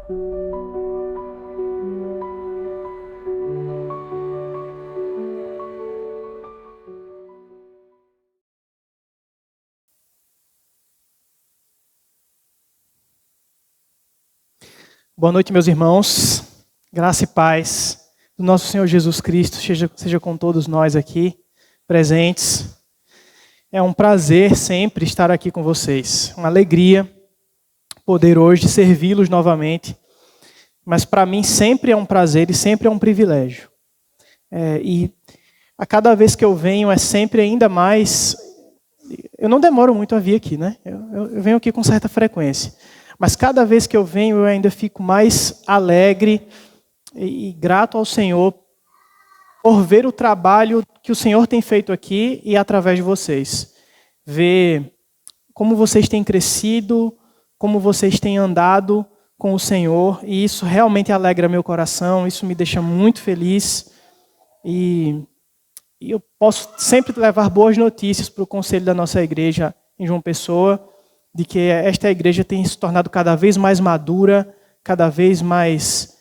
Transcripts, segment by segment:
Boa noite, meus irmãos. Graça e paz do nosso Senhor Jesus Cristo seja com todos nós aqui presentes. É um prazer sempre estar aqui com vocês. Uma alegria poder hoje servi-los novamente. Mas para mim sempre é um prazer e sempre é um privilégio. E a cada vez que eu venho é sempre ainda mais... Eu não demoro muito a vir aqui, né? Eu venho aqui com certa frequência. Mas cada vez que eu venho, eu ainda fico mais alegre e grato ao Senhor por ver o trabalho que o Senhor tem feito aqui e através de vocês. Ver como vocês têm crescido, como vocês têm andado com o Senhor. E isso realmente alegra meu coração, isso me deixa muito feliz. E eu posso sempre levar boas notícias para o conselho da nossa igreja em João Pessoa, de que esta igreja tem se tornado cada vez mais madura, cada vez mais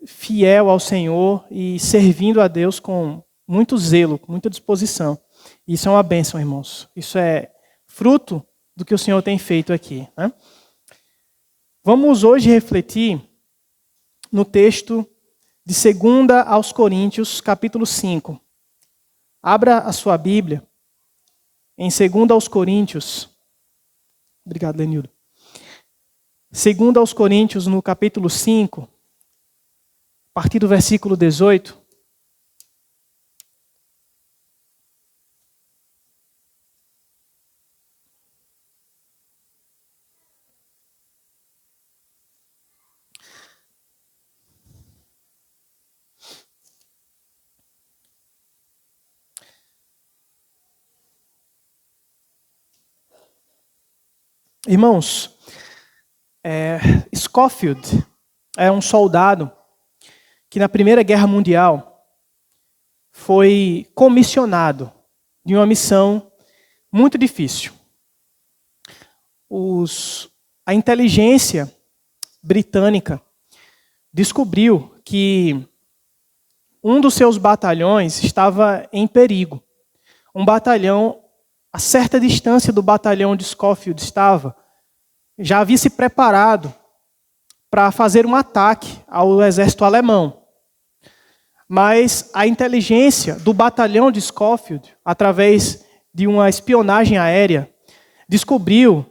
fiel ao Senhor e servindo a Deus com muito zelo, com muita disposição. Isso é uma bênção, irmãos. Isso é fruto do que o Senhor tem feito aqui, né? Vamos hoje refletir no texto de 2 aos Coríntios, capítulo 5. Abra a sua Bíblia. Em 2 aos Coríntios, obrigado, Lenildo. 2 aos Coríntios, no capítulo 5, a partir do versículo 18. Irmãos, Scofield é um soldado que na Primeira Guerra Mundial foi comissionado de uma missão muito difícil. A inteligência britânica descobriu que um dos seus batalhões estava em perigo. Um batalhão, a certa distância do batalhão de Scofield estava, já havia se preparado para fazer um ataque ao exército alemão. Mas a inteligência do batalhão de Scofield, através de uma espionagem aérea, descobriu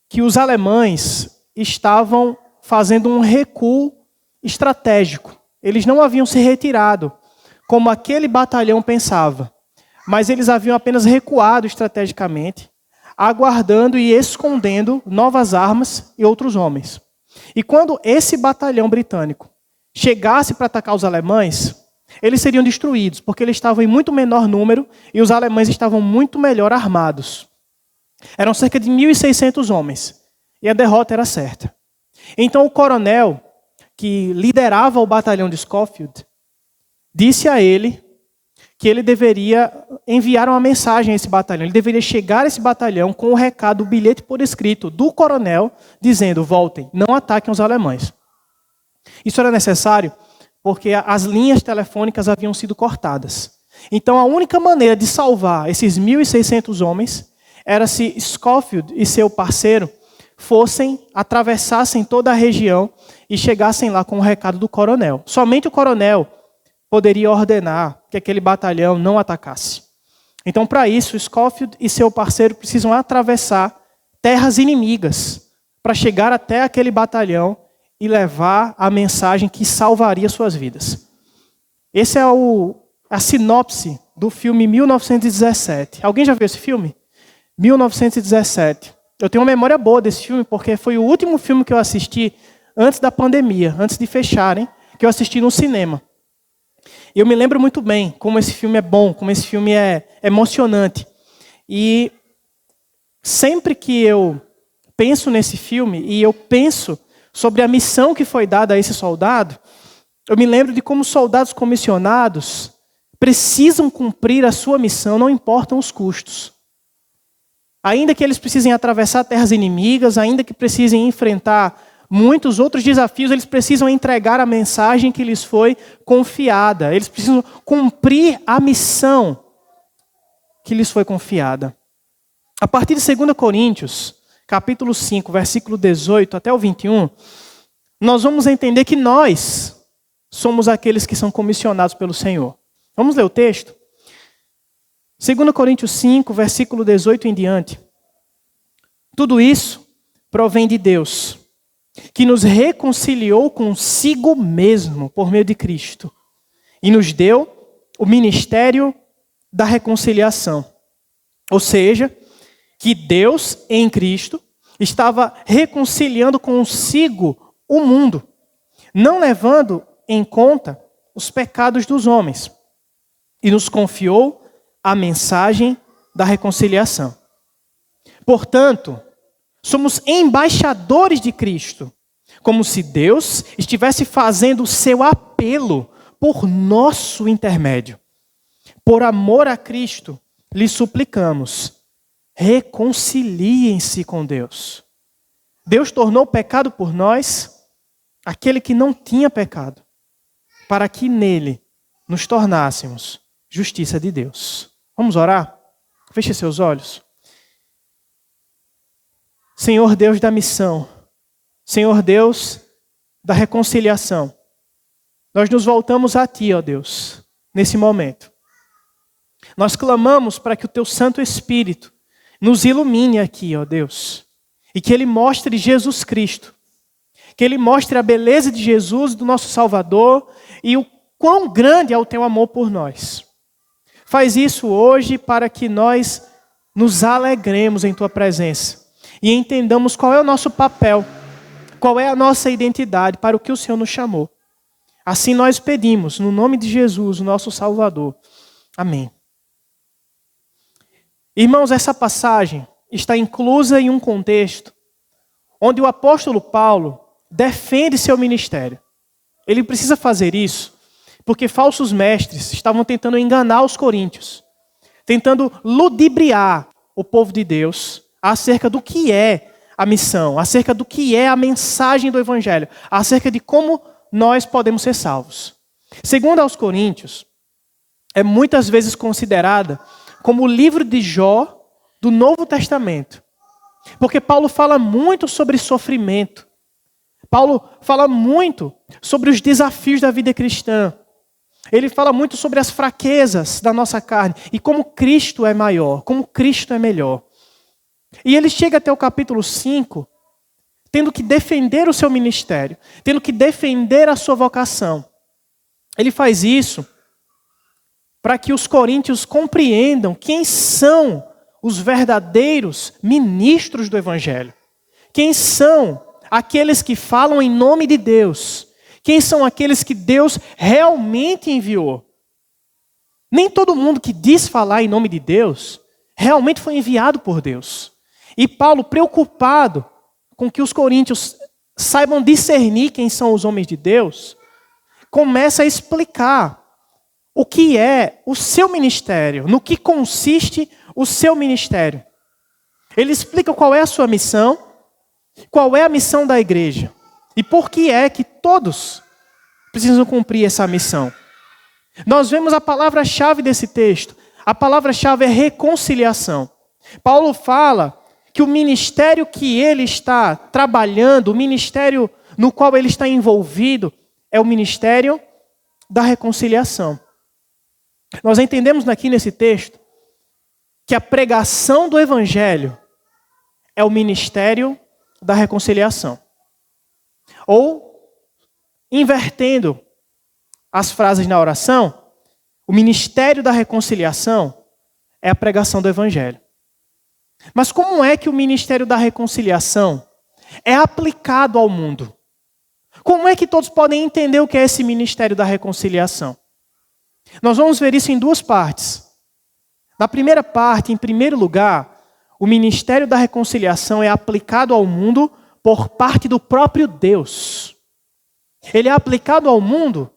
que os alemães estavam fazendo um recuo estratégico. Eles não haviam se retirado, como aquele batalhão pensava, mas eles haviam apenas recuado estrategicamente, aguardando e escondendo novas armas e outros homens. E quando esse batalhão britânico chegasse para atacar os alemães, eles seriam destruídos, porque eles estavam em muito menor número e os alemães estavam muito melhor armados. Eram cerca de 1.600 homens, e a derrota era certa. Então o coronel, que liderava o batalhão de Scofield, disse a ele que ele deveria enviar uma mensagem a esse batalhão. Ele deveria chegar a esse batalhão com o recado, o bilhete por escrito do coronel, dizendo: voltem, não ataquem os alemães. Isso era necessário porque as linhas telefônicas haviam sido cortadas. Então a única maneira de salvar esses 1.600 homens era se Scofield e seu parceiro atravessassem toda a região e chegassem lá com o recado do coronel. Somente o coronel poderia ordenar que aquele batalhão não atacasse. Então, para isso, Scofield e seu parceiro precisam atravessar terras inimigas para chegar até aquele batalhão e levar a mensagem que salvaria suas vidas. Esse é a sinopse do filme 1917. Alguém já viu esse filme? 1917. Eu tenho uma memória boa desse filme porque foi o último filme que eu assisti antes da pandemia, antes de fecharem, que eu assisti no cinema. E eu me lembro muito bem como esse filme é bom, como esse filme é emocionante. E sempre que eu penso nesse filme e eu penso sobre a missão que foi dada a esse soldado, eu me lembro de como soldados comissionados precisam cumprir a sua missão, não importam os custos. Ainda que eles precisem atravessar terras inimigas, ainda que precisem enfrentar muitos outros desafios, eles precisam entregar a mensagem que lhes foi confiada. Eles precisam cumprir a missão que lhes foi confiada. A partir de 2 Coríntios, capítulo 5, versículo 18 até o 21, nós vamos entender que nós somos aqueles que são comissionados pelo Senhor. Vamos ler o texto? 2 Coríntios 5, versículo 18 em diante. Tudo isso provém de Deus, que nos reconciliou consigo mesmo por meio de Cristo e nos deu o ministério da reconciliação. Ou seja, que Deus em Cristo estava reconciliando consigo o mundo, não levando em conta os pecados dos homens, e nos confiou a mensagem da reconciliação. Portanto, somos embaixadores de Cristo, como se Deus estivesse fazendo o seu apelo por nosso intermédio. Por amor a Cristo, lhe suplicamos, reconciliem-se com Deus. Deus tornou pecado por nós aquele que não tinha pecado, para que nele nos tornássemos justiça de Deus. Vamos orar? Feche seus olhos. Senhor Deus da missão, Senhor Deus da reconciliação, nós nos voltamos a Ti, ó Deus, nesse momento. Nós clamamos para que o Teu Santo Espírito nos ilumine aqui, ó Deus, e que Ele mostre Jesus Cristo, que Ele mostre a beleza de Jesus, do nosso Salvador, e o quão grande é o Teu amor por nós. Faz isso hoje para que nós nos alegremos em Tua presença e entendamos qual é o nosso papel, qual é a nossa identidade, para o que o Senhor nos chamou. Assim nós pedimos, no nome de Jesus, o nosso Salvador. Amém. Irmãos, essa passagem está inclusa em um contexto onde o apóstolo Paulo defende seu ministério. Ele precisa fazer isso porque falsos mestres estavam tentando enganar os coríntios, tentando ludibriar o povo de Deus acerca do que é a missão, acerca do que é a mensagem do Evangelho, acerca de como nós podemos ser salvos. Segundo aos Coríntios, é muitas vezes considerada como o livro de Jó do Novo Testamento. Porque Paulo fala muito sobre sofrimento. Paulo fala muito sobre os desafios da vida cristã. Ele fala muito sobre as fraquezas da nossa carne e como Cristo é maior, como Cristo é melhor. E ele chega até o capítulo 5, tendo que defender o seu ministério, tendo que defender a sua vocação. Ele faz isso para que os coríntios compreendam quem são os verdadeiros ministros do Evangelho. Quem são aqueles que falam em nome de Deus. Quem são aqueles que Deus realmente enviou. Nem todo mundo que diz falar em nome de Deus realmente foi enviado por Deus. E Paulo, preocupado com que os coríntios saibam discernir quem são os homens de Deus, começa a explicar o que é o seu ministério, no que consiste o seu ministério. Ele explica qual é a sua missão, qual é a missão da igreja e por que é que todos precisam cumprir essa missão. Nós vemos a palavra-chave desse texto. A palavra-chave é reconciliação. Paulo fala que o ministério que ele está trabalhando, o ministério no qual ele está envolvido, é o ministério da reconciliação. Nós entendemos aqui nesse texto que a pregação do Evangelho é o ministério da reconciliação. Ou, invertendo as frases na oração, o ministério da reconciliação é a pregação do Evangelho. Mas como é que o ministério da reconciliação é aplicado ao mundo? Como é que todos podem entender o que é esse ministério da reconciliação? Nós vamos ver isso em duas partes. Na primeira parte, em primeiro lugar, o ministério da reconciliação é aplicado ao mundo por parte do próprio Deus. Ele é aplicado ao mundo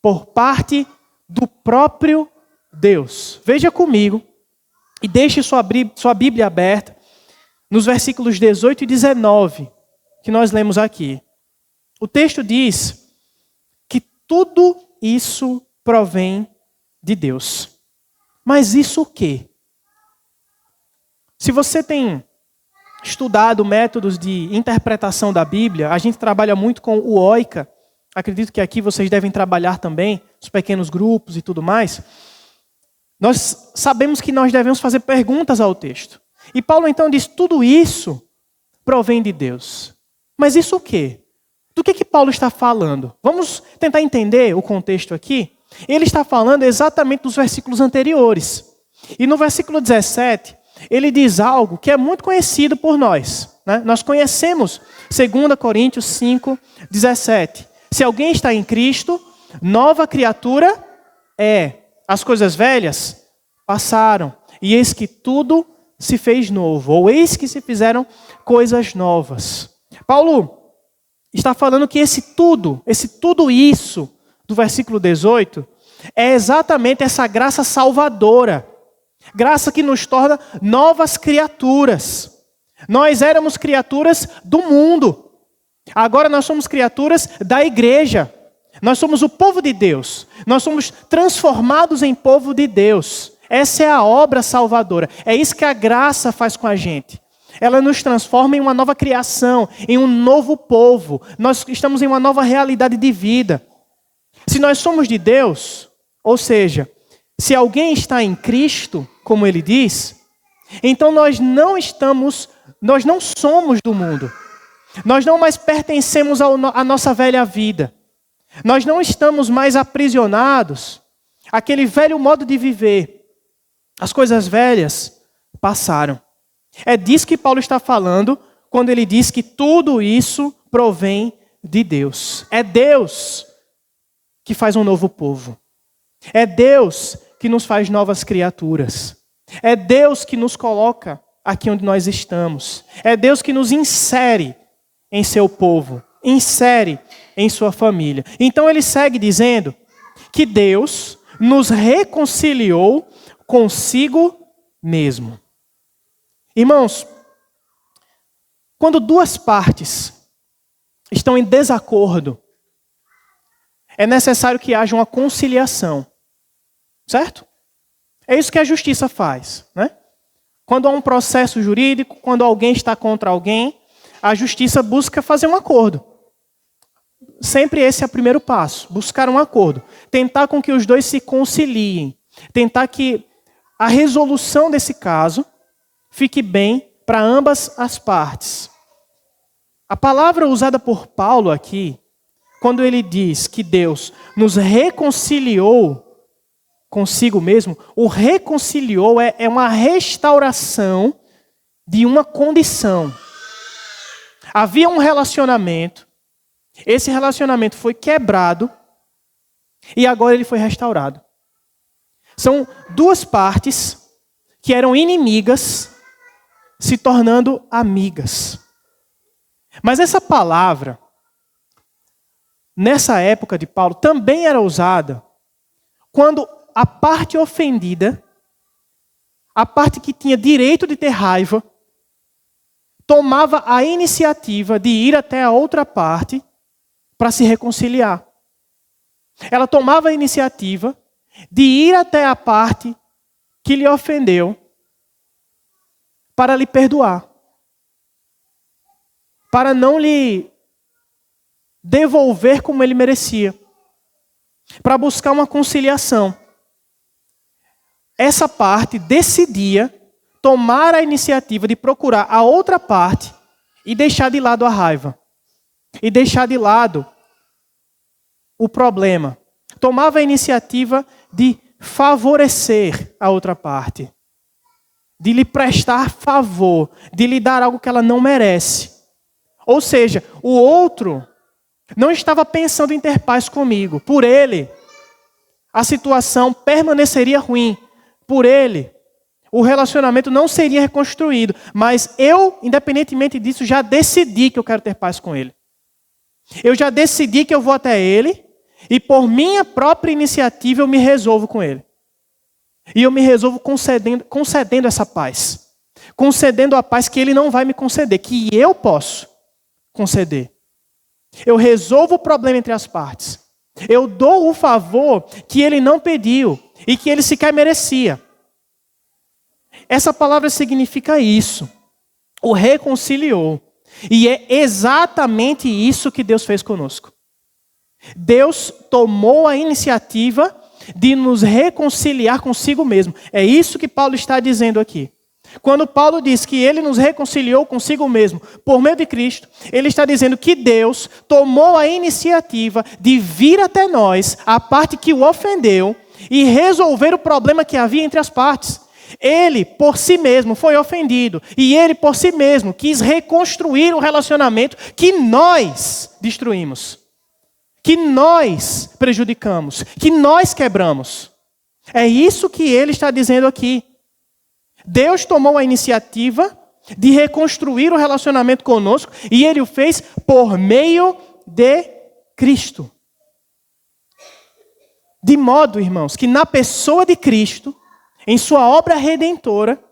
por parte do próprio Deus. Veja comigo e deixe sua Bíblia aberta nos versículos 18 e 19, que nós lemos aqui. O texto diz que tudo isso provém de Deus. Mas isso o quê? Se você tem estudado métodos de interpretação da Bíblia, a gente trabalha muito com o OICA. Acredito que aqui vocês devem trabalhar também, os pequenos grupos e tudo mais. Nós sabemos que nós devemos fazer perguntas ao texto. E Paulo então diz, tudo isso provém de Deus. Mas isso o quê? Do que Paulo está falando? Vamos tentar entender o contexto aqui. Ele está falando exatamente dos versículos anteriores. E no versículo 17, ele diz algo que é muito conhecido por nós, né? Nós conhecemos 2 Coríntios 5, 17. Se alguém está em Cristo, nova criatura é. As coisas velhas passaram, e eis que tudo se fez novo, ou eis que se fizeram coisas novas. Paulo está falando que esse tudo isso, do versículo 18, é exatamente essa graça salvadora. Graça que nos torna novas criaturas. Nós éramos criaturas do mundo. Agora nós somos criaturas da igreja. Nós somos o povo de Deus. Nós somos transformados em povo de Deus. Essa é a obra salvadora. É isso que a graça faz com a gente. Ela nos transforma em uma nova criação, em um novo povo. Nós estamos em uma nova realidade de vida. Se nós somos de Deus, ou seja, se alguém está em Cristo, como ele diz, então nós não somos do mundo. Nós não mais pertencemos à nossa velha vida. Nós não estamos mais aprisionados àquele velho modo de viver. As coisas velhas passaram. É disso que Paulo está falando quando ele diz que tudo isso provém de Deus. É Deus que faz um novo povo. É Deus que nos faz novas criaturas. É Deus que nos coloca aqui onde nós estamos. É Deus que nos insere em seu povo. Insere em sua família. Então ele segue dizendo que Deus nos reconciliou consigo mesmo. Irmãos, quando duas partes estão em desacordo, é necessário que haja uma conciliação. Certo? É isso que a justiça faz, né? Quando há um processo jurídico, quando alguém está contra alguém, a justiça busca fazer um acordo. Sempre esse é o primeiro passo, buscar um acordo. Tentar com que os dois se conciliem. Tentar que a resolução desse caso fique bem para ambas as partes. A palavra usada por Paulo aqui, quando ele diz que Deus nos reconciliou consigo mesmo, o reconciliou é uma restauração de uma condição. Havia um relacionamento, esse relacionamento foi quebrado e agora ele foi restaurado. São duas partes que eram inimigas se tornando amigas. Mas essa palavra, nessa época de Paulo, também era usada quando a parte ofendida, a parte que tinha direito de ter raiva, tomava a iniciativa de ir até a outra parte para se reconciliar. Ela tomava a iniciativa de ir até a parte que lhe ofendeu para lhe perdoar. Para não lhe devolver como ele merecia. Para buscar uma conciliação. Essa parte decidia tomar a iniciativa de procurar a outra parte e deixar de lado a raiva. E deixar de lado o problema. Tomava a iniciativa de favorecer a outra parte. De lhe prestar favor. De lhe dar algo que ela não merece. Ou seja, o outro não estava pensando em ter paz comigo. Por ele, a situação permaneceria ruim. Por ele, o relacionamento não seria reconstruído. Mas eu, independentemente disso, já decidi que eu quero ter paz com ele. Eu já decidi que eu vou até ele e por minha própria iniciativa eu me resolvo com ele. E eu me resolvo concedendo essa paz. Concedendo a paz que ele não vai me conceder, que eu posso conceder. Eu resolvo o problema entre as partes. Eu dou o favor que ele não pediu e que ele sequer merecia. Essa palavra significa isso. O reconciliou. E é exatamente isso que Deus fez conosco. Deus tomou a iniciativa de nos reconciliar consigo mesmo. É isso que Paulo está dizendo aqui. Quando Paulo diz que ele nos reconciliou consigo mesmo por meio de Cristo, ele está dizendo que Deus tomou a iniciativa de vir até nós, a parte que o ofendeu, e resolver o problema que havia entre as partes. Ele, por si mesmo, foi ofendido. E ele, por si mesmo, quis reconstruir o relacionamento que nós destruímos. Que nós prejudicamos. Que nós quebramos. É isso que ele está dizendo aqui. Deus tomou a iniciativa de reconstruir o relacionamento conosco. E ele o fez por meio de Cristo. De modo, irmãos, que na pessoa de Cristo, em sua obra redentora,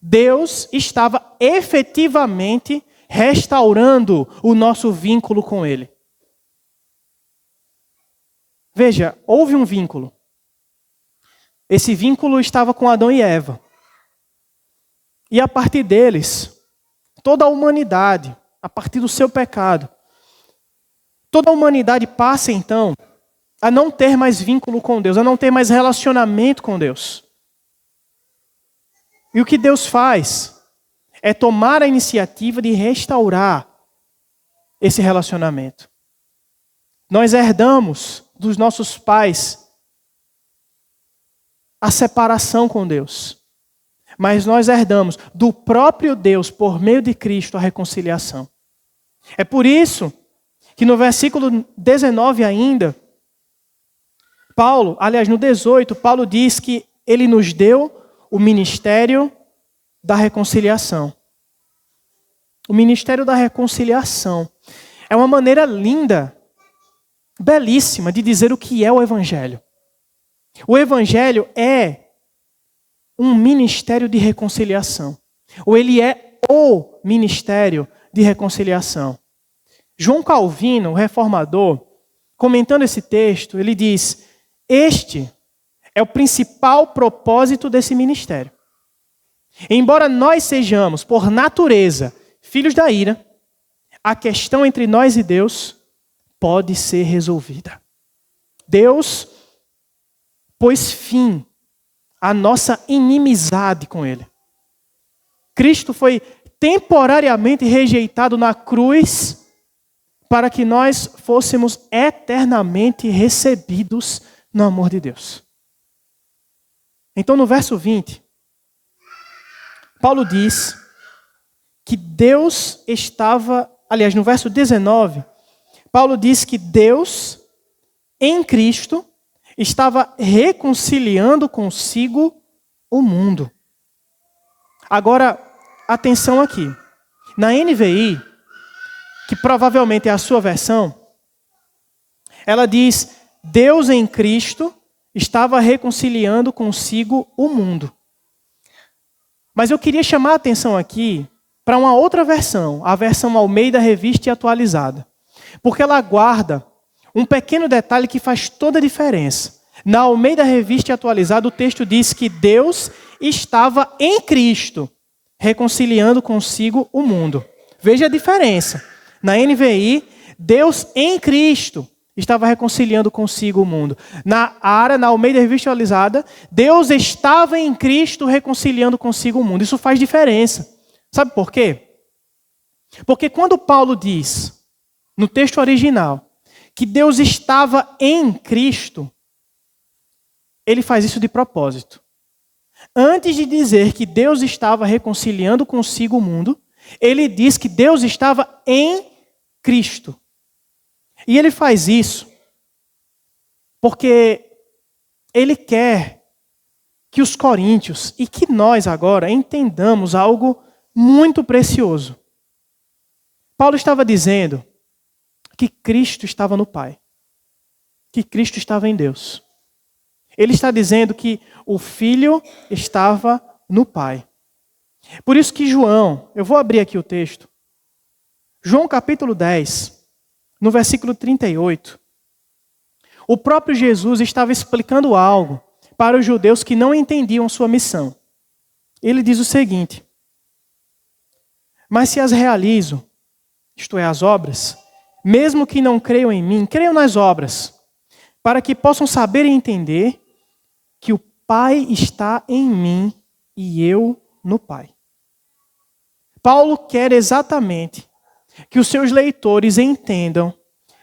Deus estava efetivamente restaurando o nosso vínculo com Ele. Veja, houve um vínculo. Esse vínculo estava com Adão e Eva. E a partir deles, toda a humanidade, a partir do seu pecado, toda a humanidade passa então a não ter mais vínculo com Deus, a não ter mais relacionamento com Deus. E o que Deus faz é tomar a iniciativa de restaurar esse relacionamento. Nós herdamos dos nossos pais a separação com Deus. Mas nós herdamos do próprio Deus, por meio de Cristo, a reconciliação. É por isso que no versículo 19 ainda, no 18, Paulo diz que ele nos deu o ministério da reconciliação. O ministério da reconciliação é uma maneira linda, belíssima de dizer o que é o Evangelho. O Evangelho é um ministério de reconciliação. Ou ele é o ministério de reconciliação. João Calvino, o reformador, comentando esse texto, ele diz: este é o principal propósito desse ministério. Embora nós sejamos, por natureza, filhos da ira, a questão entre nós e Deus pode ser resolvida. Deus pôs fim à nossa inimizade com Ele. Cristo foi temporariamente rejeitado na cruz para que nós fôssemos eternamente recebidos no amor de Deus. Então, no verso 20, Paulo diz que Deus estava... Aliás, no verso 19, Paulo diz que Deus, em Cristo, estava reconciliando consigo o mundo. Agora, atenção aqui. Na NVI, que provavelmente é a sua versão, ela diz: Deus em Cristo estava reconciliando consigo o mundo. Mas eu queria chamar a atenção aqui para uma outra versão, a versão Almeida Revista e Atualizada. Porque ela guarda um pequeno detalhe que faz toda a diferença. Na Almeida Revista e Atualizada, o texto diz que Deus estava em Cristo reconciliando consigo o mundo. Veja a diferença. Na NVI, Deus em Cristo estava reconciliando consigo o mundo. Na Almeida Revista e Atualizada, Deus estava em Cristo reconciliando consigo o mundo. Isso faz diferença. Sabe por quê? Porque quando Paulo diz, no texto original, que Deus estava em Cristo, ele faz isso de propósito. Antes de dizer que Deus estava reconciliando consigo o mundo, ele diz que Deus estava em Cristo. E ele faz isso porque ele quer que os coríntios e que nós agora entendamos algo muito precioso. Paulo estava dizendo que Cristo estava no Pai, que Cristo estava em Deus. Ele está dizendo que o Filho estava no Pai. Por isso que João, eu vou abrir aqui o texto. João capítulo 10. no versículo 38, o próprio Jesus estava explicando algo para os judeus que não entendiam sua missão. Ele diz o seguinte: mas se as realizo, isto é, as obras, mesmo que não creiam em mim, creiam nas obras, para que possam saber e entender que o Pai está em mim e eu no Pai. Paulo quer exatamente que os seus leitores entendam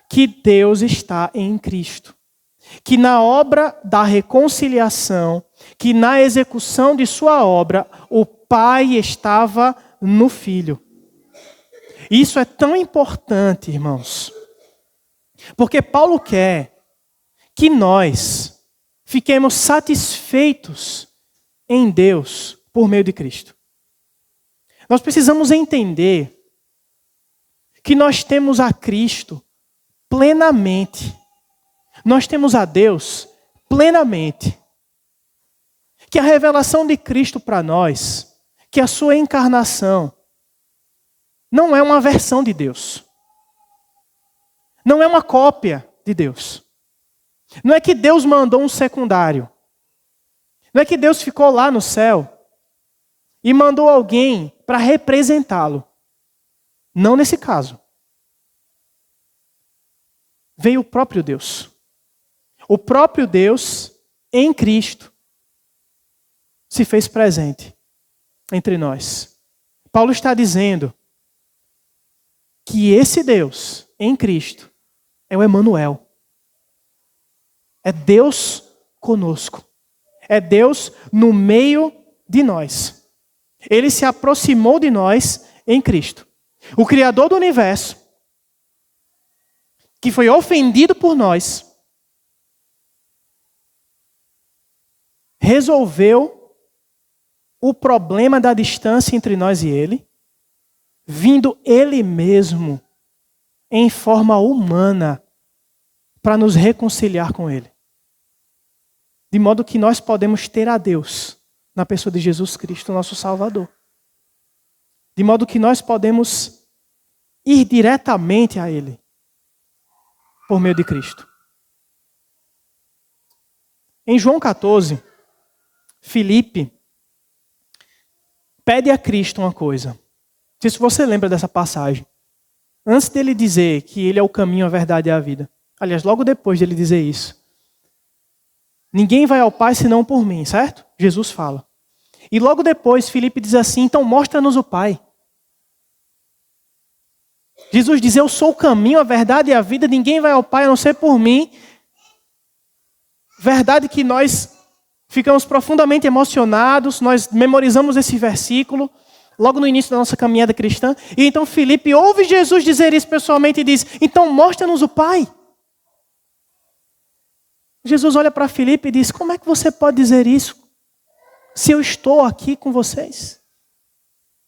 que Deus está em Cristo. Que na obra da reconciliação, que na execução de sua obra, o Pai estava no Filho. Isso é tão importante, irmãos, porque Paulo quer que nós fiquemos satisfeitos em Deus por meio de Cristo. Nós precisamos entender que nós temos a Cristo plenamente. Nós temos a Deus plenamente. Que a revelação de Cristo para nós, que a sua encarnação, não é uma versão de Deus. Não é uma cópia de Deus. Não é que Deus mandou um secundário. Não é que Deus ficou lá no céu e mandou alguém para representá-lo. Não nesse caso. Veio o próprio Deus. O próprio Deus, em Cristo, se fez presente entre nós. Paulo está dizendo que esse Deus, em Cristo, é o Emanuel. É Deus conosco. É Deus no meio de nós. Ele se aproximou de nós em Cristo. O Criador do universo, que foi ofendido por nós, resolveu o problema da distância entre nós e Ele, vindo Ele mesmo em forma humana para nos reconciliar com Ele. De modo que nós podemos ter a Deus na pessoa de Jesus Cristo, nosso Salvador. De modo que nós podemos ir diretamente a Ele por meio de Cristo. Em João 14, Filipe pede a Cristo uma coisa. Não sei se você lembra dessa passagem. Antes dele dizer que Ele é o caminho, a verdade e a vida. Aliás, logo depois dele dizer isso. Ninguém vai ao Pai senão por mim, certo? Jesus fala. E logo depois, Filipe diz assim: então mostra-nos o Pai. Jesus diz: eu sou o caminho, a verdade e a vida. Ninguém vai ao Pai a não ser por mim. Verdade que nós ficamos profundamente emocionados. Nós memorizamos esse versículo logo no início da nossa caminhada cristã. E então Filipe ouve Jesus dizer isso pessoalmente e diz: então mostra-nos o Pai. Jesus olha para Filipe e diz: como é que você pode dizer isso se eu estou aqui com vocês?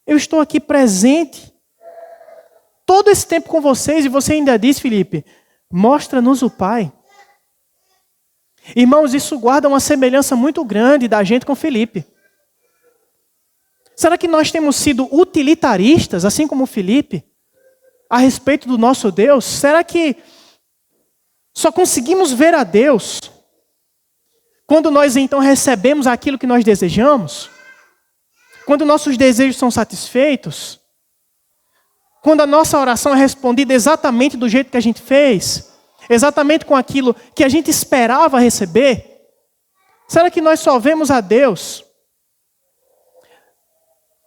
Eu estou aqui presente todo esse tempo com vocês e você ainda diz, Filipe, mostra-nos o Pai. Irmãos, isso guarda uma semelhança muito grande da gente com Filipe. Será que nós temos sido utilitaristas, assim como Filipe, a respeito do nosso Deus? Será que só conseguimos ver a Deus quando nós então recebemos aquilo que nós desejamos? Quando nossos desejos são satisfeitos? Quando a nossa oração é respondida exatamente do jeito que a gente fez? Exatamente com aquilo que a gente esperava receber? Será que nós só vemos a Deus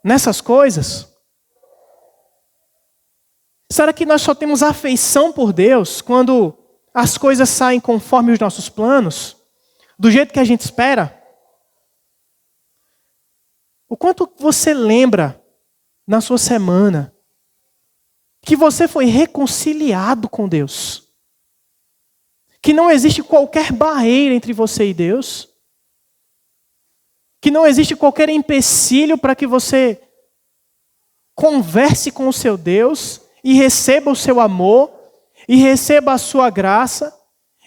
nessas coisas? Será que nós só temos afeição por Deus quando as coisas saem conforme os nossos planos? Do jeito que a gente espera? O quanto você lembra na sua semana que você foi reconciliado com Deus? Que não existe qualquer barreira entre você e Deus? Que não existe qualquer empecilho para que você converse com o seu Deus e receba o seu amor, e receba a sua graça,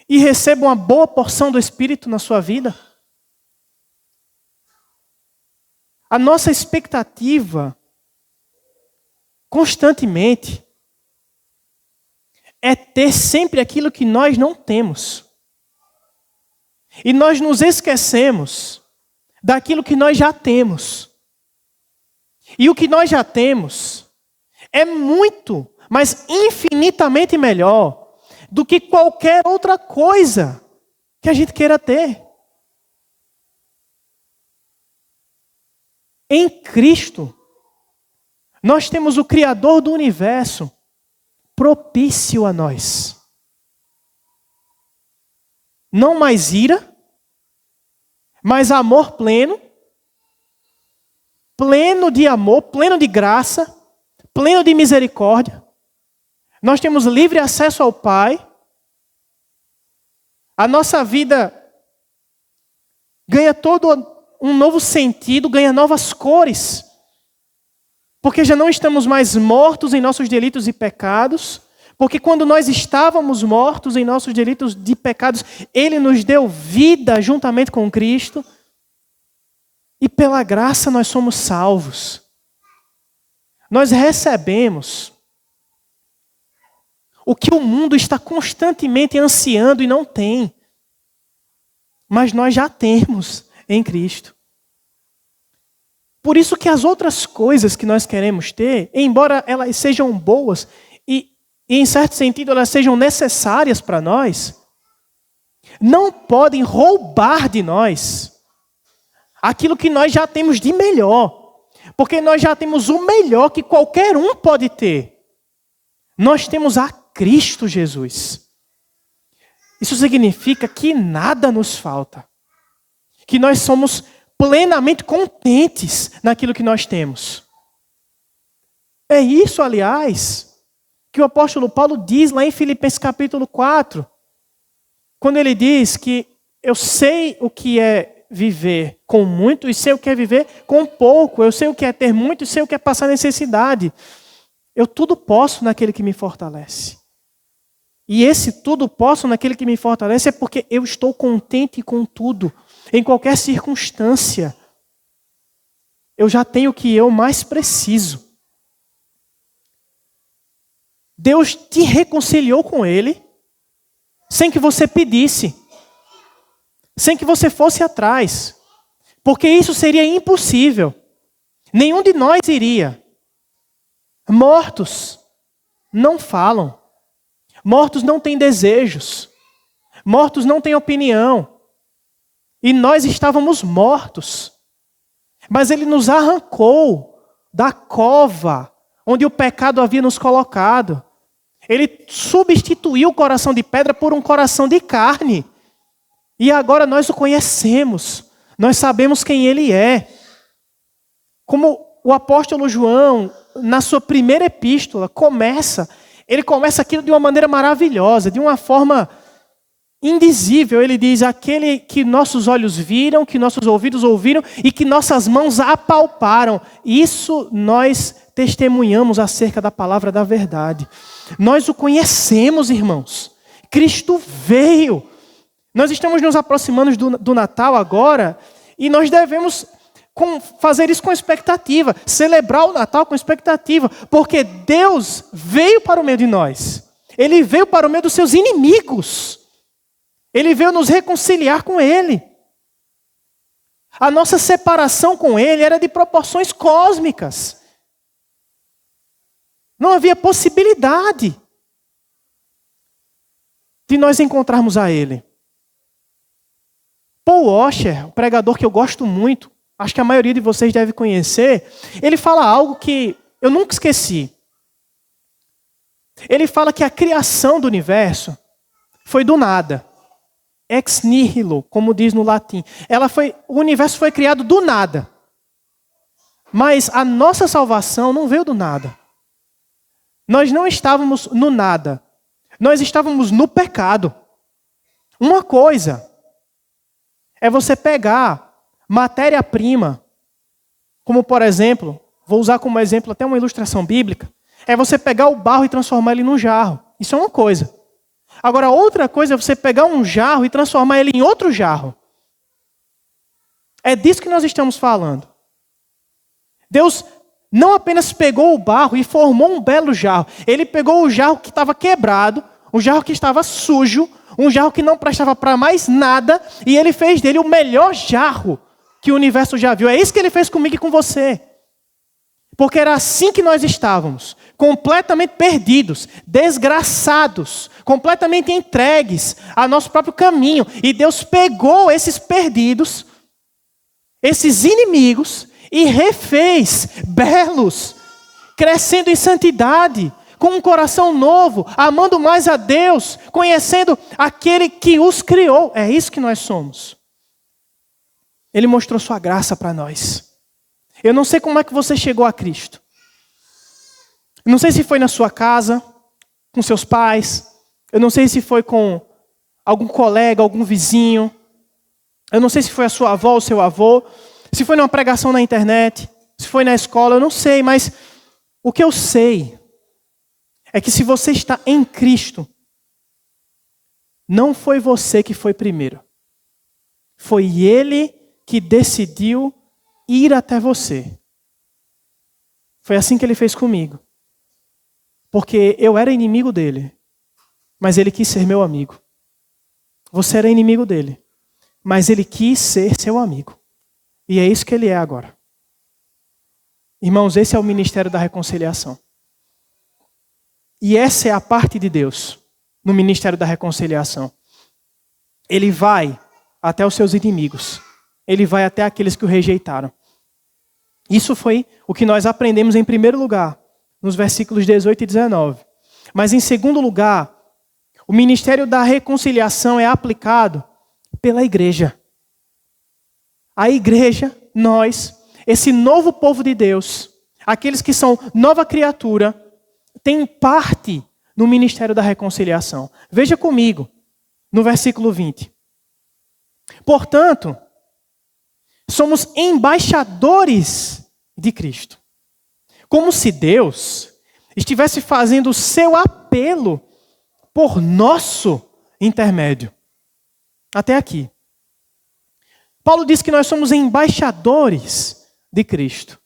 e receba uma boa porção do Espírito na sua vida? A nossa expectativa, constantemente, é ter sempre aquilo que nós não temos. E nós nos esquecemos daquilo que nós já temos. E o que nós já temos é muito, mas infinitamente melhor do que qualquer outra coisa que a gente queira ter. Em Cristo, nós temos o Criador do universo propício a nós. Não mais ira, mas amor pleno, pleno de amor, pleno de graça, pleno de misericórdia. Nós temos livre acesso ao Pai. A nossa vida ganha todo um novo sentido, ganha novas cores. Porque já não estamos mais mortos em nossos delitos e pecados. Porque quando nós estávamos mortos em nossos delitos e pecados, Ele nos deu vida juntamente com Cristo. E pela graça nós somos salvos. Nós recebemos o que o mundo está constantemente ansiando e não tem. Mas nós já temos em Cristo. Por isso que as outras coisas que nós queremos ter, embora elas sejam boas e em certo sentido elas sejam necessárias para nós, não podem roubar de nós aquilo que nós já temos de melhor. Porque nós já temos o melhor que qualquer um pode ter. Nós temos a Cristo Jesus. Isso significa que nada nos falta. Que nós somos plenamente contentes naquilo que nós temos. É isso, aliás, que o apóstolo Paulo diz lá em Filipenses capítulo 4. Quando ele diz que eu sei o que é viver com muito e sei o que é viver com pouco. Eu sei o que é ter muito e sei o que é passar necessidade. Eu tudo posso naquele que me fortalece. E esse tudo posso naquele que me fortalece é porque eu estou contente com tudo, em qualquer circunstância. Eu já tenho o que eu mais preciso. Deus te reconciliou com Ele sem que você pedisse, sem que você fosse atrás, porque isso seria impossível. Nenhum de nós iria. Mortos não falam. Mortos não têm desejos. Mortos não têm opinião. E nós estávamos mortos. Mas Ele nos arrancou da cova onde o pecado havia nos colocado. Ele substituiu o coração de pedra por um coração de carne. E agora nós o conhecemos. Nós sabemos quem Ele é. Como o apóstolo João, na sua primeira epístola, ele começa aquilo de uma maneira maravilhosa, de uma forma indizível. Ele diz: aquele que nossos olhos viram, que nossos ouvidos ouviram e que nossas mãos apalparam. Isso nós testemunhamos acerca da palavra da verdade. Nós o conhecemos, irmãos. Cristo veio. Nós estamos nos aproximando do Natal agora e nós devemos fazer isso com expectativa, celebrar o Natal com expectativa, porque Deus veio para o meio de nós. Ele veio para o meio dos seus inimigos. Ele veio nos reconciliar com Ele. A nossa separação com Ele era de proporções cósmicas. Não havia possibilidade de nós encontrarmos a Ele. Paul Washer, um pregador que eu gosto muito, acho que a maioria de vocês deve conhecer, ele fala algo que eu nunca esqueci. Ele fala que a criação do universo foi do nada. Ex nihilo, como diz no latim. O universo foi criado do nada. Mas a nossa salvação não veio do nada. Nós não estávamos no nada. Nós estávamos no pecado. Uma coisa é você pegar matéria-prima, como por exemplo, vou usar como exemplo até uma ilustração bíblica, é você pegar o barro e transformar ele num jarro. Isso é uma coisa. Agora, outra coisa é você pegar um jarro e transformar ele em outro jarro. É disso que nós estamos falando. Deus não apenas pegou o barro e formou um belo jarro. Ele pegou o jarro que estava quebrado, um jarro que estava sujo, um jarro que não prestava para mais nada, e ele fez dele o melhor jarro que o universo já viu. É isso que ele fez comigo e com você. Porque era assim que nós estávamos, completamente perdidos, desgraçados, completamente entregues a nosso próprio caminho. E Deus pegou esses perdidos, esses inimigos, e refez belos, crescendo em santidade, com um coração novo, amando mais a Deus, conhecendo aquele que os criou. É isso que nós somos. Ele mostrou sua graça para nós. Eu não sei como é que você chegou a Cristo. Eu não sei se foi na sua casa, com seus pais. Eu não sei se foi com algum colega, algum vizinho. Eu não sei se foi a sua avó ou seu avô. Se foi numa pregação na internet. Se foi na escola, eu não sei. Mas o que eu sei é que se você está em Cristo, não foi você que foi primeiro. Foi Ele que decidiu ir até você. Foi assim que Ele fez comigo. Porque eu era inimigo dele, mas Ele quis ser meu amigo. Você era inimigo dele, mas Ele quis ser seu amigo. E é isso que Ele é agora. Irmãos, esse é o ministério da reconciliação. E essa é a parte de Deus no ministério da reconciliação. Ele vai até os seus inimigos. Ele vai até aqueles que o rejeitaram. Isso foi o que nós aprendemos em primeiro lugar, nos versículos 18 e 19. Mas em segundo lugar, o ministério da reconciliação é aplicado pela igreja. A igreja, nós, esse novo povo de Deus, aqueles que são nova criatura, tem parte no ministério da reconciliação. Veja comigo, no versículo 20. Portanto, somos embaixadores de Cristo. Como se Deus estivesse fazendo o seu apelo por nosso intermédio. Até aqui. Paulo diz que nós somos embaixadores de Cristo.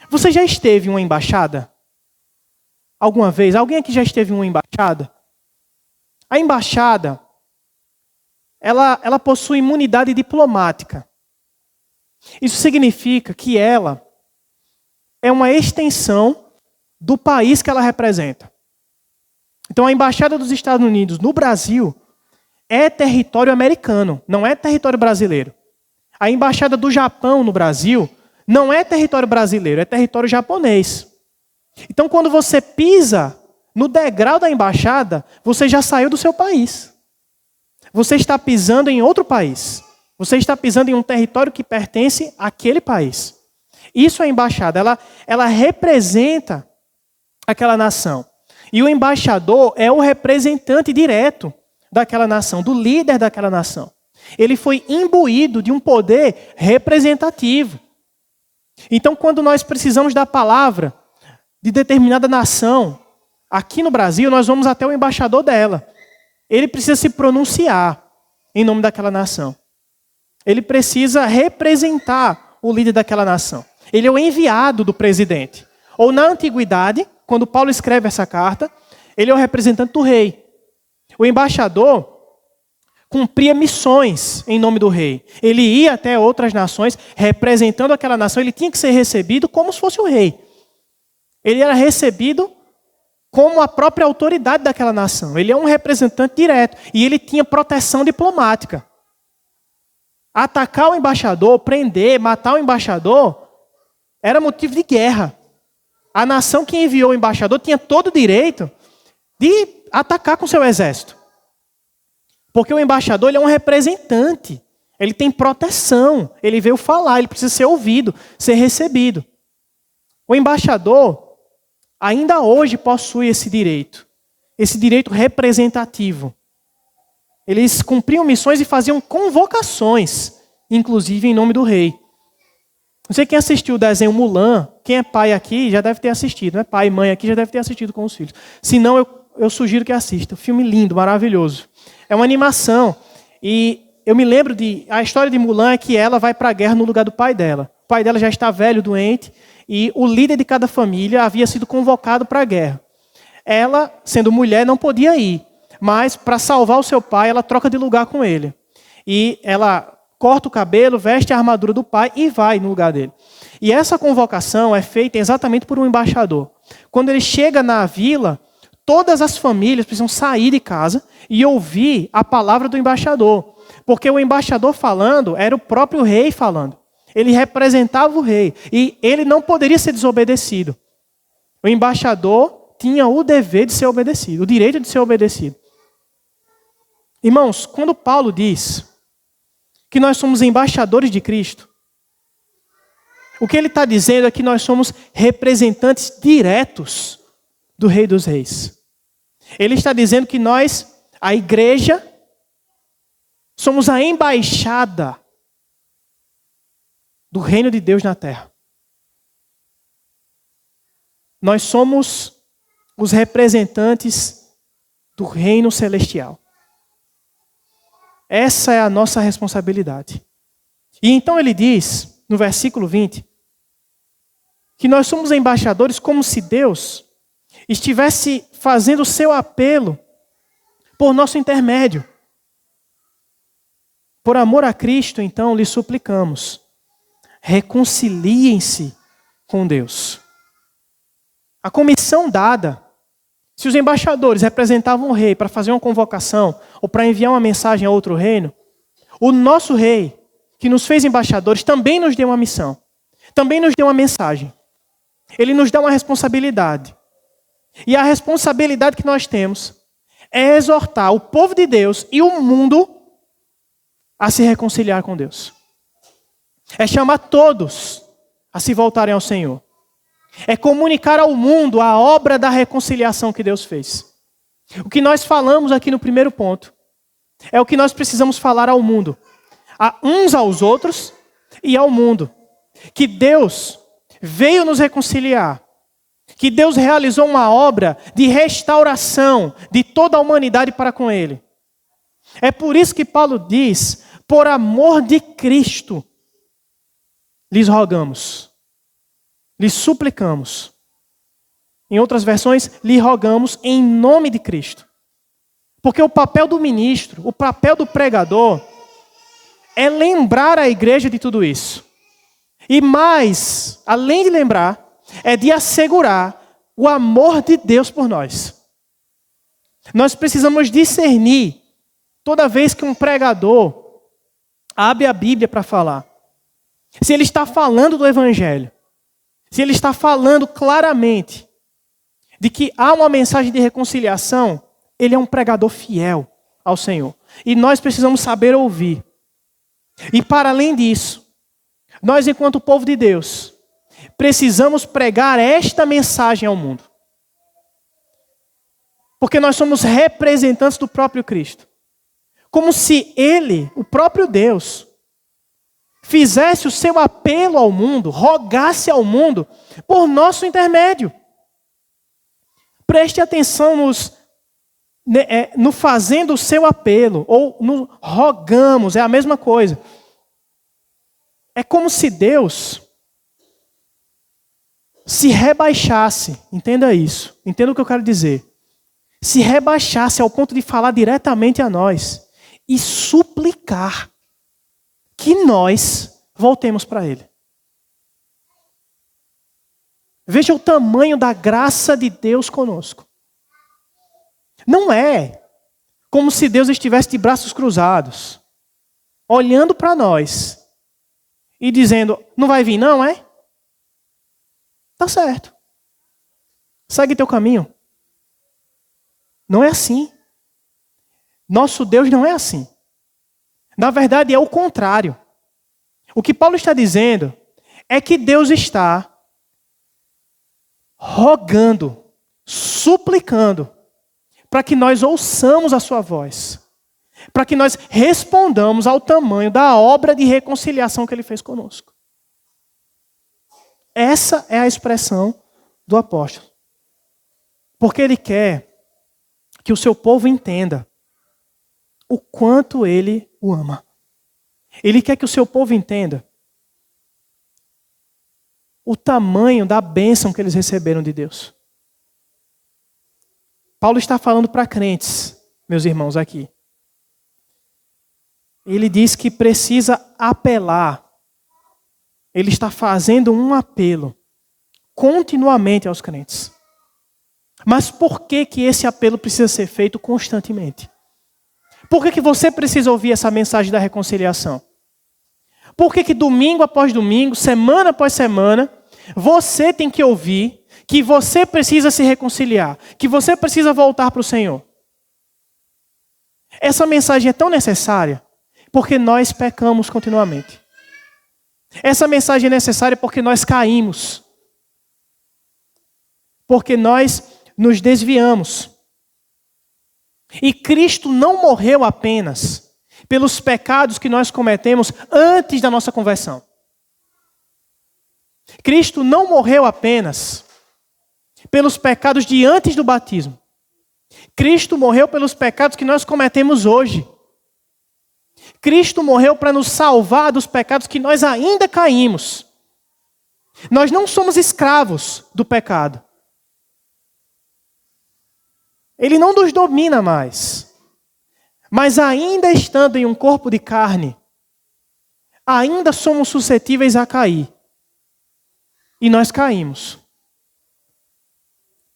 Você já esteve em uma embaixada? Alguma vez? Alguém aqui já esteve em uma embaixada? A embaixada, ela possui imunidade diplomática. Isso significa que ela é uma extensão do país que ela representa. Então, a Embaixada dos Estados Unidos no Brasil é território americano, não é território brasileiro. A Embaixada do Japão no Brasil não é território brasileiro, é território japonês. Então, quando você pisa no degrau da embaixada, você já saiu do seu país. Você está pisando em outro país. Você está pisando em um território que pertence àquele país. Isso é a embaixada. Ela representa aquela nação. E o embaixador é o representante direto daquela nação, do líder daquela nação. Ele foi imbuído de um poder representativo. Então, quando nós precisamos da palavra de determinada nação, aqui no Brasil, nós vamos até o embaixador dela. Ele precisa se pronunciar em nome daquela nação. Ele precisa representar o líder daquela nação. Ele é o enviado do presidente. Ou na antiguidade, quando Paulo escreve essa carta, ele é o representante do rei. O embaixador cumpria missões em nome do rei. Ele ia até outras nações, representando aquela nação, ele tinha que ser recebido como se fosse o rei. Ele era recebido como a própria autoridade daquela nação. Ele é um representante direto. E ele tinha proteção diplomática. Atacar o embaixador, prender, matar o embaixador, era motivo de guerra. A nação que enviou o embaixador tinha todo o direito de atacar com seu exército. Porque o embaixador ele é um representante. Ele tem proteção. Ele veio falar, ele precisa ser ouvido, ser recebido. O embaixador ainda hoje possui esse direito representativo. Eles cumpriam missões e faziam convocações, inclusive em nome do rei. Não sei quem assistiu o desenho Mulan, quem é pai aqui já deve ter assistido, né? Pai e mãe aqui já deve ter assistido com os filhos. Se não, eu sugiro que assista. Filme lindo, maravilhoso. É uma animação. E eu me lembro a história de Mulan é que ela vai para a guerra no lugar do pai dela. O pai dela já está velho, doente, e o líder de cada família havia sido convocado para a guerra. ela, sendo mulher, não podia ir. Mas, para salvar o seu pai, ela troca de lugar com ele. E ela corta o cabelo, veste a armadura do pai e vai no lugar dele. E essa convocação é feita exatamente por um embaixador. Quando ele chega na vila, todas as famílias precisam sair de casa e ouvir a palavra do embaixador. Porque o embaixador falando era o próprio rei falando. Ele representava o rei e ele não poderia ser desobedecido. O embaixador tinha o dever de ser obedecido, o direito de ser obedecido. Irmãos, quando Paulo diz que nós somos embaixadores de Cristo, o que ele está dizendo é que nós somos representantes diretos do Rei dos Reis. Ele está dizendo que nós, a igreja, somos a embaixada do reino de Deus na terra. Nós somos os representantes do reino celestial. Essa é a nossa responsabilidade. E então ele diz, no versículo 20, que nós somos embaixadores como se Deus estivesse fazendo o seu apelo por nosso intermédio. Por amor a Cristo, então, lhe suplicamos, reconciliem-se com Deus. A comissão dada, se os embaixadores representavam o rei para fazer uma convocação ou para enviar uma mensagem a outro reino, o nosso rei, que nos fez embaixadores, também nos deu uma missão, também nos deu uma mensagem. Ele nos dá uma responsabilidade. E a responsabilidade que nós temos é exortar o povo de Deus e o mundo a se reconciliar com Deus. É chamar todos a se voltarem ao Senhor. É comunicar ao mundo a obra da reconciliação que Deus fez. O que nós falamos aqui no primeiro ponto é o que nós precisamos falar ao mundo, a uns aos outros e ao mundo. Que Deus veio nos reconciliar. Que Deus realizou uma obra de restauração de toda a humanidade para com Ele. É por isso que Paulo diz, por amor de Cristo, lhes rogamos, lhes suplicamos. Em outras versões, lhe rogamos em nome de Cristo. Porque o papel do ministro, o papel do pregador, é lembrar a igreja de tudo isso. E mais, além de lembrar, é de assegurar o amor de Deus por nós. Nós precisamos discernir, toda vez que um pregador abre a Bíblia para falar, se ele está falando do Evangelho, se ele está falando claramente de que há uma mensagem de reconciliação, ele é um pregador fiel ao Senhor. E nós precisamos saber ouvir. E para além disso, nós, enquanto povo de Deus, precisamos pregar esta mensagem ao mundo. Porque nós somos representantes do próprio Cristo. Como se Ele, o próprio Deus, fizesse o seu apelo ao mundo, rogasse ao mundo por nosso intermédio. Preste atenção no fazendo o seu apelo, ou no rogamos, é a mesma coisa. É como se Deus se rebaixasse, entenda isso, entenda o que eu quero dizer. Se rebaixasse ao ponto de falar diretamente a nós e suplicar que nós voltemos para Ele. Veja o tamanho da graça de Deus conosco. Não é como se Deus estivesse de braços cruzados, olhando para nós e dizendo, não vai vir não, é? Tá certo. Segue teu caminho. Não é assim. Nosso Deus não é assim. Na verdade, é o contrário. O que Paulo está dizendo é que Deus está rogando, suplicando, para que nós ouçamos a sua voz. Para que nós respondamos ao tamanho da obra de reconciliação que Ele fez conosco. Essa é a expressão do apóstolo. Porque ele quer que o seu povo entenda o quanto ele o ama. Ele quer que o seu povo entenda o tamanho da bênção que eles receberam de Deus. Paulo está falando para crentes, meus irmãos, aqui. Ele diz que precisa apelar. Ele está fazendo um apelo continuamente aos crentes. Mas por que esse apelo precisa ser feito constantemente? Por que você precisa ouvir essa mensagem da reconciliação? Por que domingo após domingo, semana após semana, você tem que ouvir que você precisa se reconciliar, que você precisa voltar para o Senhor? Essa mensagem é tão necessária porque nós pecamos continuamente. Essa mensagem é necessária porque nós caímos. Porque nós nos desviamos. E Cristo não morreu apenas pelos pecados que nós cometemos antes da nossa conversão. Cristo não morreu apenas pelos pecados de antes do batismo. Cristo morreu pelos pecados que nós cometemos hoje. Cristo morreu para nos salvar dos pecados que nós ainda caímos. Nós não somos escravos do pecado. Ele não nos domina mais. Mas ainda estando em um corpo de carne, ainda somos suscetíveis a cair. E nós caímos.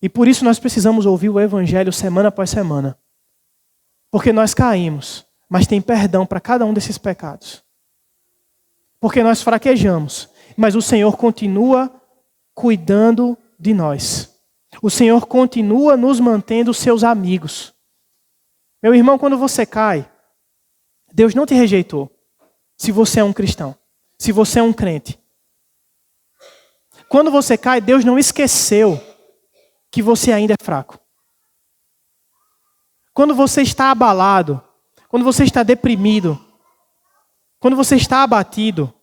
E por isso nós precisamos ouvir o Evangelho semana após semana. Porque nós caímos, mas tem perdão para cada um desses pecados. Porque nós fraquejamos, mas o Senhor continua cuidando de nós. O Senhor continua nos mantendo seus amigos. Meu irmão, quando você cai, Deus não te rejeitou. Se você é um cristão, se você é um crente. Quando você cai, Deus não esqueceu que você ainda é fraco. Quando você está abalado, quando você está deprimido, quando você está abatido,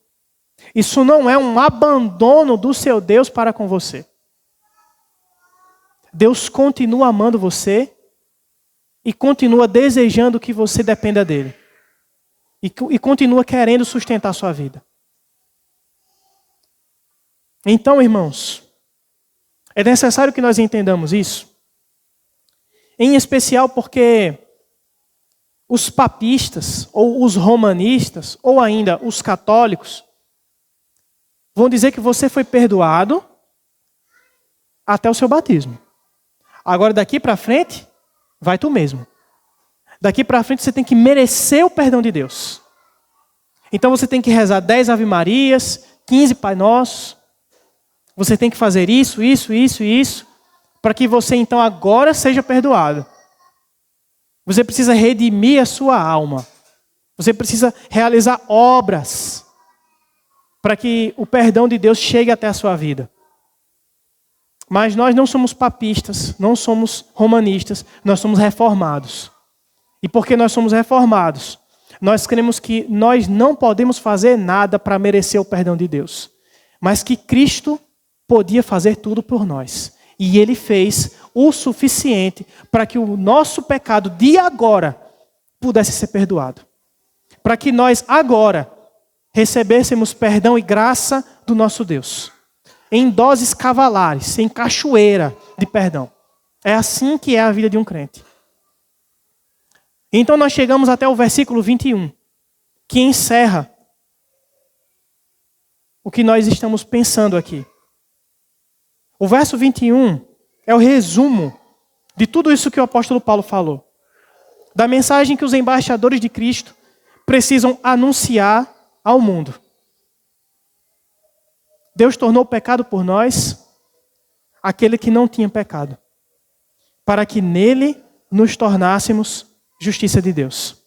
isso não é um abandono do seu Deus para com você. Deus continua amando você e continua desejando que você dependa dele. E continua querendo sustentar a sua vida. Então, irmãos, é necessário que nós entendamos isso. Em especial porque os papistas, ou os romanistas, ou ainda os católicos, vão dizer que você foi perdoado até o seu batismo. Agora, daqui para frente, vai tu mesmo. Daqui para frente, você tem que merecer o perdão de Deus. Então, você tem que rezar 10 Ave Marias, 15 Pai Nosso. Você tem que fazer isso, para que você, então, agora seja perdoado. Você precisa redimir a sua alma. Você precisa realizar obras para que o perdão de Deus chegue até a sua vida. Mas nós não somos papistas, não somos romanistas, nós somos reformados. E porque nós somos reformados, nós cremos que nós não podemos fazer nada para merecer o perdão de Deus. Mas que Cristo podia fazer tudo por nós. E Ele fez o suficiente para que o nosso pecado de agora pudesse ser perdoado. Para que nós agora recebêssemos perdão e graça do nosso Deus. Em doses cavalares, em cachoeira de perdão. É assim que é a vida de um crente. Então nós chegamos até o versículo 21, que encerra o que nós estamos pensando aqui. O verso 21 é o resumo de tudo isso que o apóstolo Paulo falou. Da mensagem que os embaixadores de Cristo precisam anunciar ao mundo. Deus tornou pecado por nós aquele que não tinha pecado, para que nele nos tornássemos justiça de Deus.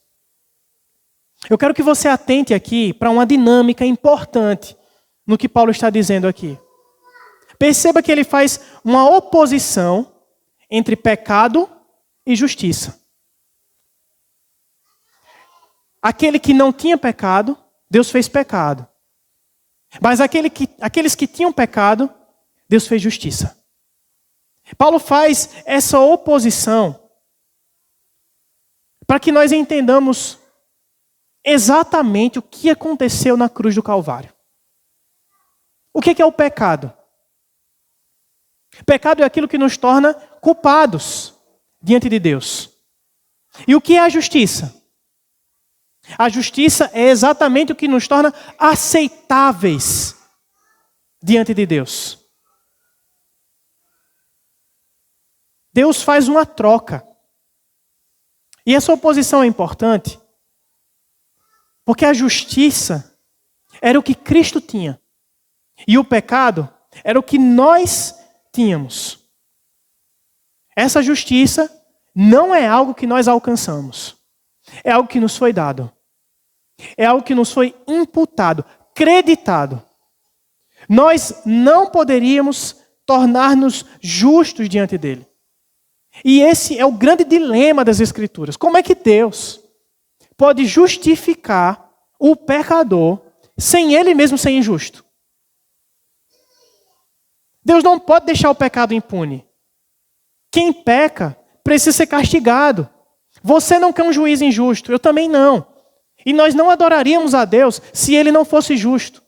Eu quero que você atente aqui para uma dinâmica importante no que Paulo está dizendo aqui. Perceba que ele faz uma oposição entre pecado e justiça. Aquele que não tinha pecado, Deus fez pecado. Mas aqueles que tinham pecado, Deus fez justiça. Paulo faz essa oposição para que nós entendamos exatamente o que aconteceu na cruz do Calvário. O que é o pecado? Pecado é aquilo que nos torna culpados, diante de Deus. E o que é a justiça? A justiça é exatamente o que nos torna aceitáveis diante de Deus. Deus faz uma troca. E essa oposição é importante, porque a justiça era o que Cristo tinha. E o pecado era o que nós tínhamos. Essa justiça não é algo que nós alcançamos. É algo que nos foi dado. É algo que nos foi imputado, creditado. Nós não poderíamos tornar-nos justos diante dele. E esse é o grande dilema das Escrituras. Como é que Deus pode justificar o pecador sem ele mesmo ser injusto? Deus não pode deixar o pecado impune. Quem peca precisa ser castigado. Você não quer um juiz injusto, eu também não. E nós não adoraríamos a Deus se ele não fosse justo.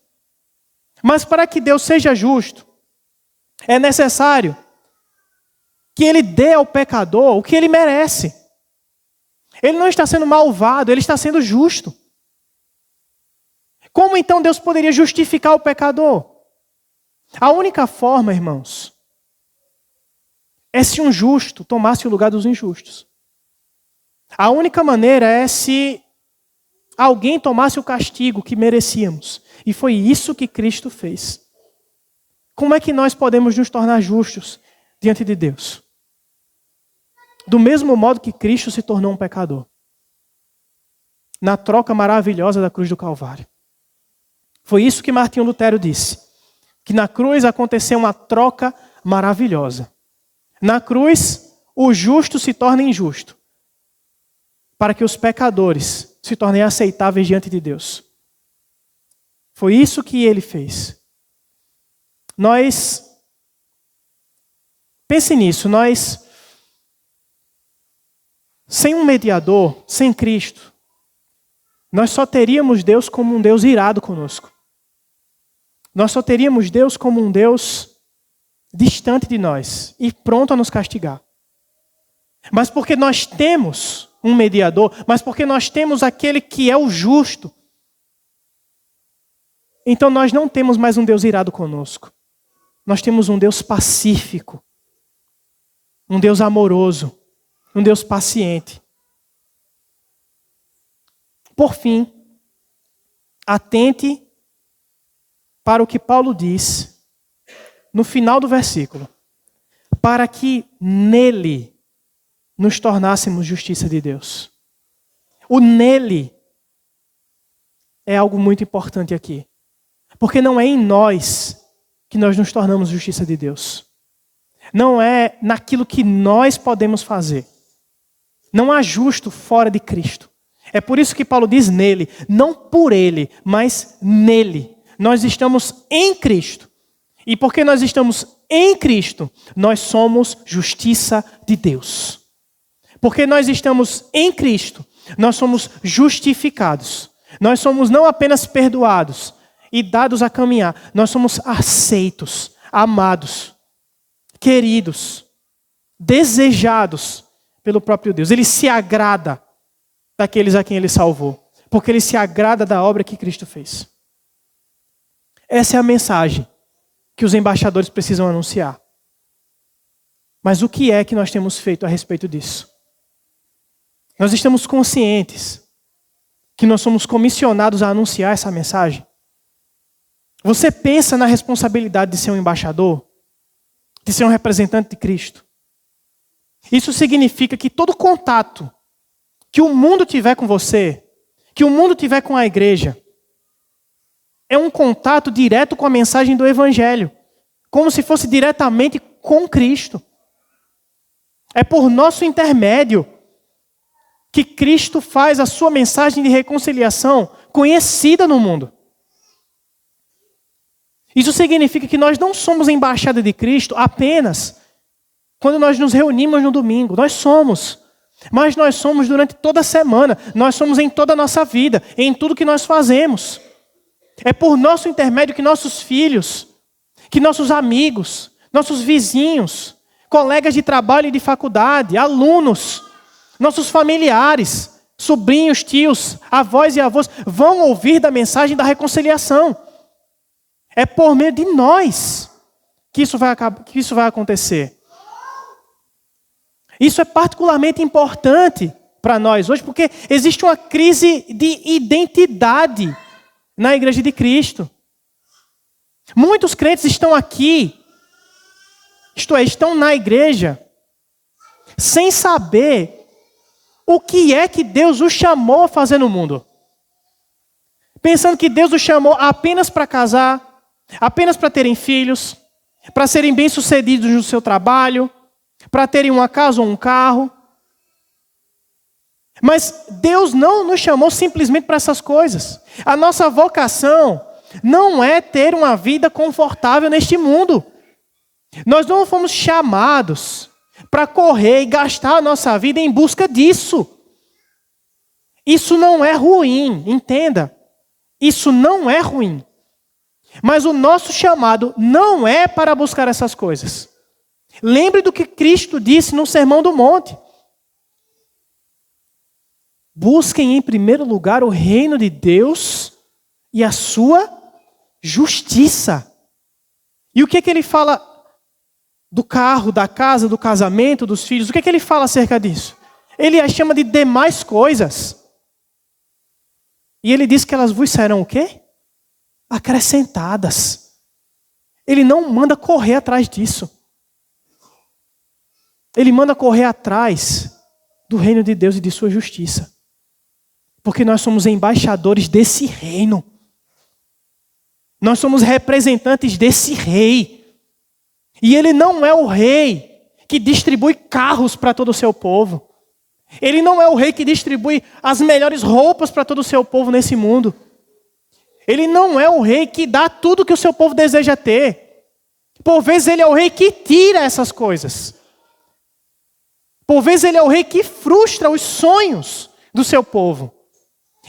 Mas para que Deus seja justo, é necessário que ele dê ao pecador o que ele merece. Ele não está sendo malvado, ele está sendo justo. Como então Deus poderia justificar o pecador? A única forma, irmãos, é se um justo tomasse o lugar dos injustos. A única maneira é se alguém tomasse o castigo que merecíamos. E foi isso que Cristo fez. Como é que nós podemos nos tornar justos diante de Deus? Do mesmo modo que Cristo se tornou um pecador. Na troca maravilhosa da cruz do Calvário. Foi isso que Martinho Lutero disse. Que na cruz aconteceu uma troca maravilhosa. Na cruz, o justo se torna injusto. Para que os pecadores se tornem aceitáveis diante de Deus. Foi isso que ele fez. Pense nisso, sem um mediador, sem Cristo, nós só teríamos Deus como um Deus irado conosco. Nós só teríamos Deus como um Deus distante de nós e pronto a nos castigar. Mas porque nós temos um mediador, mas porque nós temos aquele que é o justo, então nós não temos mais um Deus irado conosco. Nós temos um Deus pacífico, um Deus amoroso, um Deus paciente. Por fim, atente para o que Paulo diz no final do versículo. Para que nele nos tornássemos justiça de Deus. O nele é algo muito importante aqui. Porque não é em nós que nós nos tornamos justiça de Deus. Não é naquilo que nós podemos fazer. Não há justo fora de Cristo. É por isso que Paulo diz nele, não por ele, mas nele. Nós estamos em Cristo. E porque nós estamos em Cristo, nós somos justiça de Deus. Porque nós estamos em Cristo, nós somos justificados. Nós somos não apenas perdoados e dados a caminhar, nós somos aceitos, amados, queridos, desejados pelo próprio Deus. Ele se agrada daqueles a quem ele salvou, porque ele se agrada da obra que Cristo fez. Essa é a mensagem que os embaixadores precisam anunciar. Mas o que é que nós temos feito a respeito disso? Nós estamos conscientes que nós somos comissionados a anunciar essa mensagem? Você pensa na responsabilidade de ser um embaixador? De ser um representante de Cristo? Isso significa que todo contato que o mundo tiver com você, que o mundo tiver com a igreja, é um contato direto com a mensagem do Evangelho, como se fosse diretamente com Cristo. É por nosso intermédio que Cristo faz a sua mensagem de reconciliação conhecida no mundo. Isso significa que nós não somos embaixada de Cristo apenas quando nós nos reunimos no domingo. Nós somos. Mas nós somos durante toda a semana. Nós somos em toda a nossa vida, em tudo que nós fazemos. É por nosso intermédio que nossos filhos, que nossos amigos, nossos vizinhos colegas de trabalho e de faculdade, alunos, nossos familiares, sobrinhos, tios, avós e avós, vão ouvir da mensagem da reconciliação. É por meio de nós que isso vai acontecer. Isso é particularmente importante para nós hoje, porque existe uma crise de identidade na Igreja de Cristo. Muitos crentes estão aqui, isto é, estão na igreja, sem saber o que é que Deus os chamou a fazer no mundo. Pensando que Deus os chamou apenas para casar, apenas para terem filhos, para serem bem-sucedidos no seu trabalho, para terem uma casa ou um carro. Mas Deus não nos chamou simplesmente para essas coisas. A nossa vocação não é ter uma vida confortável neste mundo. Nós não fomos chamados para correr e gastar a nossa vida em busca disso. Isso não é ruim, entenda. Isso não é ruim. Mas o nosso chamado não é para buscar essas coisas. Lembre do que Cristo disse no Sermão do Monte. Busquem em primeiro lugar o reino de Deus e a sua justiça. E o que é que ele fala do carro, da casa, do casamento, dos filhos? O que é que ele fala acerca disso? Ele as chama de demais coisas. E ele diz que elas vos serão o quê? Acrescentadas. Ele não manda correr atrás disso. Ele manda correr atrás do reino de Deus e de sua justiça. Porque nós somos embaixadores desse reino. Nós somos representantes desse rei. E ele não é o rei que distribui carros para todo o seu povo. Ele não é o rei que distribui as melhores roupas para todo o seu povo nesse mundo. Ele não é o rei que dá tudo que o seu povo deseja ter. Por vezes ele é o rei que tira essas coisas. Por vezes ele é o rei que frustra os sonhos do seu povo.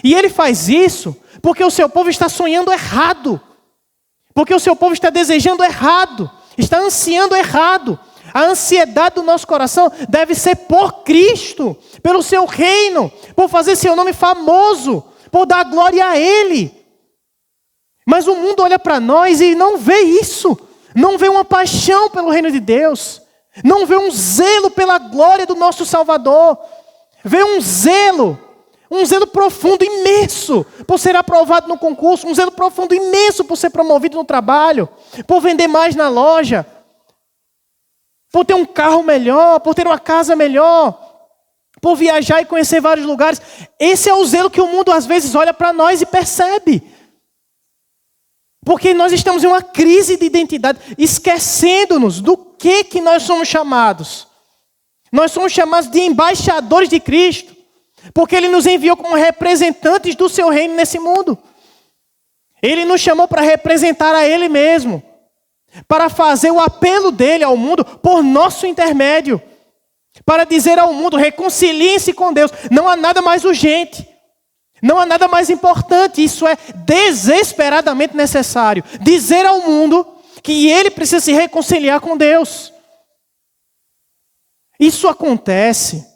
E ele faz isso porque o seu povo está sonhando errado. Porque o seu povo está desejando errado. Está ansiando errado. A ansiedade do nosso coração deve ser por Cristo, pelo seu reino, por fazer seu nome famoso, por dar glória a Ele. Mas o mundo olha para nós e não vê isso. Não vê uma paixão pelo reino de Deus. Não vê um zelo pela glória do nosso Salvador. Vê um zelo profundo, imenso, por ser aprovado no concurso. Um zelo profundo, imenso, por ser promovido no trabalho, por vender mais na loja, por ter um carro melhor, por ter uma casa melhor, por viajar e conhecer vários lugares. Esse é o zelo que o mundo às vezes olha para nós e percebe. Porque nós estamos em uma crise de identidade, esquecendo-nos do que nós somos chamados. Nós somos chamados de embaixadores de Cristo, porque Ele nos enviou como representantes do seu reino nesse mundo. Ele nos chamou para representar a Ele mesmo, para fazer o apelo dele ao mundo por nosso intermédio, para dizer ao mundo: reconciliem-se com Deus. Não há nada mais urgente, não há nada mais importante. Isso é desesperadamente necessário, dizer ao mundo que ele precisa se reconciliar com Deus. Isso acontece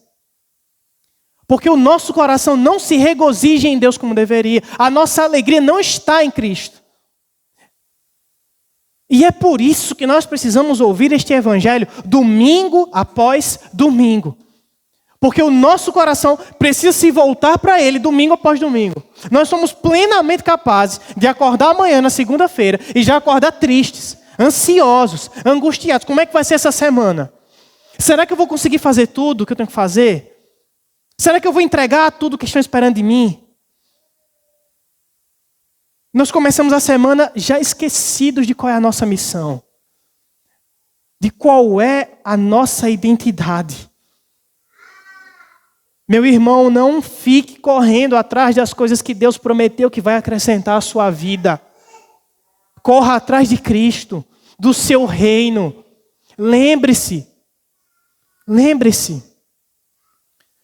porque o nosso coração não se regozija em Deus como deveria. A nossa alegria não está em Cristo. E é por isso que nós precisamos ouvir este evangelho domingo após domingo. Porque o nosso coração precisa se voltar para Ele domingo após domingo. Nós somos plenamente capazes de acordar amanhã, na segunda-feira, e já acordar tristes, ansiosos, angustiados. Como é que vai ser essa semana? Será que eu vou conseguir fazer tudo o que eu tenho que fazer? Será que eu vou entregar tudo o que estão esperando de mim? Nós começamos a semana já esquecidos de qual é a nossa missão, de qual é a nossa identidade. Meu irmão, não fique correndo atrás das coisas que Deus prometeu que vai acrescentar à sua vida. Corra atrás de Cristo, do seu reino. Lembre-se